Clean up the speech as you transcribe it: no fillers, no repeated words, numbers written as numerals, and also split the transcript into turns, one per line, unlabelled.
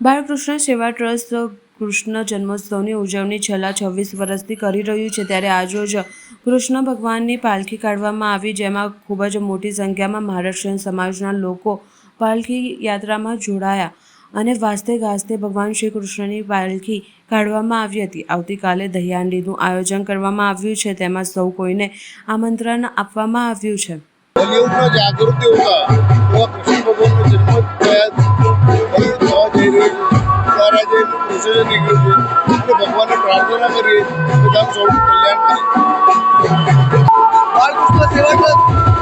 બાળકૃષ્ણ સેવા ટ્રસ્ટ કૃષ્ણ જન્મોત્સવની ઉજવણી છેલ્લા 26 વર્ષથી કરી રહ્યું છે, ત્યારે આજરોજ કૃષ્ણ ભગવાનની પાલખી કાઢવામાં આવી, જેમાં ખૂબ જ મોટી સંખ્યામાં મહારાષ્ટ્રીયન સમાજના લોકો પાલખી યાત્રામાં જોડાયા અને વાજતે ગાજતે ભગવાન શ્રી કૃષ્ણની પાલખી કાઢવામાં આવી હતી। આવતીકાલે દહીહાંડીનું આયોજન કરવામાં આવ્યું છે, તેમાં સૌ કોઈને આમંત્રણ આપવામાં આવ્યું છે।
कलियुगમાં જાગૃતિ હોતા એવા કૃષ્ણ ભગવાનનો જન્મ થવા જઈ રહ્યો છે, ત્યારે આજે એનું વિસર્જન નીકળ્યું છે અને ભગવાનને પ્રાર્થના કરીએ કે બધાનું સૌનું કલ્યાણ કરે। બાળકૃષ્ણ સેવા ટ્રસ્ટ